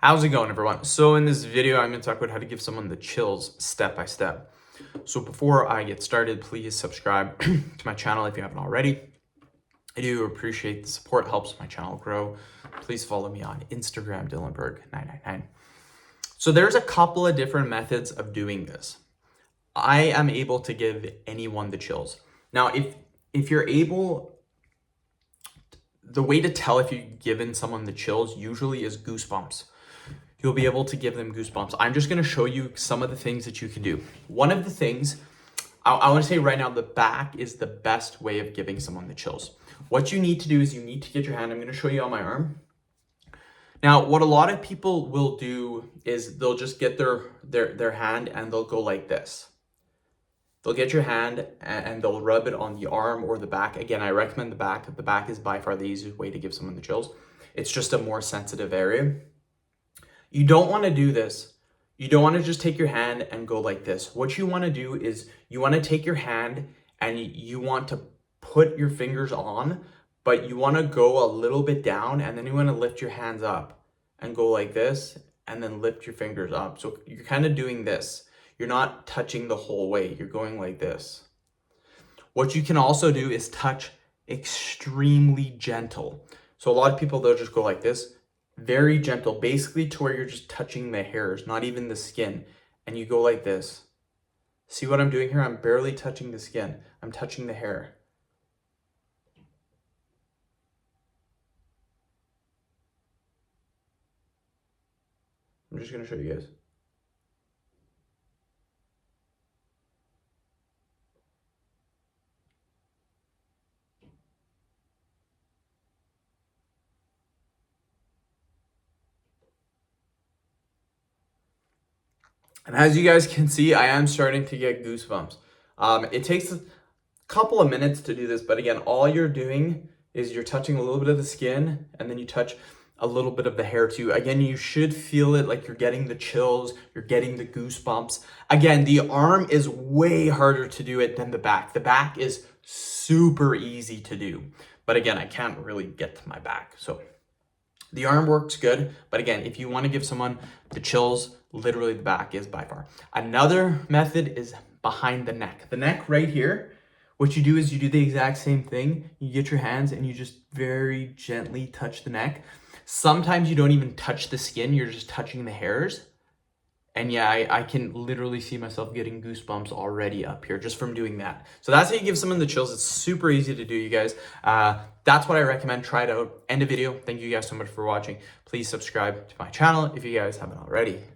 How's it going, everyone? So in this video, I'm going to talk about how to give someone the chills step by step. So before I get started, please subscribe to my channel if you haven't already. I do appreciate the support, helps my channel grow. Please follow me on Instagram, Dylanberg999. So there's a couple of different methods of doing this. I am able to give anyone the chills. Now, if you're able, the way to tell if you've given someone the chills usually is goosebumps. You'll be able to give them goosebumps. I'm just gonna show you some of the things that you can do. One of the things, I wanna say right now, the back is the best way of giving someone the chills. What you need to do is you need to get your hand, I'm gonna show you on my arm. Now, what a lot of people will do is they'll just get their hand and they'll go like this. They'll get your hand and they'll rub it on the arm or the back. Again, I recommend the back. The back is by far the easiest way to give someone the chills. It's just a more sensitive area. You don't want to do this. You don't want to just take your hand and go like this. What you want to do is you want to take your hand and you want to put your fingers on, but you want to go a little bit down and then you want to lift your hands up and go like this and then lift your fingers up. So you're kind of doing this. You're not touching the whole way. You're going like this. What you can also do is touch extremely gentle. So a lot of people, they'll just go like this. Very gentle, basically to where you're just touching the hairs, not even the skin. And you go like this. See what I'm doing here? I'm barely touching the skin. I'm touching the hair. I'm just going to show you guys. And as you guys can see, I am starting to get goosebumps. It takes a couple of minutes to do this, but again, all you're doing is you're touching a little bit of the skin and then you touch a little bit of the hair too. Again, you should feel it like you're getting the chills, you're getting the goosebumps. Again, the arm is way harder to do it than the back. The back is super easy to do. But again, I can't really get to my back. So the arm works good, but again, if you want to give someone the chills, literally the back is by far. Another method is behind the neck. The neck right here, what you do is you do the exact same thing. You get your hands and you just very gently touch the neck. Sometimes you don't even touch the skin, you're just touching the hairs. And yeah, I can literally see myself getting goosebumps already up here just from doing that. So that's how you give someone the chills. It's super easy to do, you guys. That's what I recommend. Try it out. End of video. Thank you guys so much for watching. Please subscribe to my channel if you guys haven't already.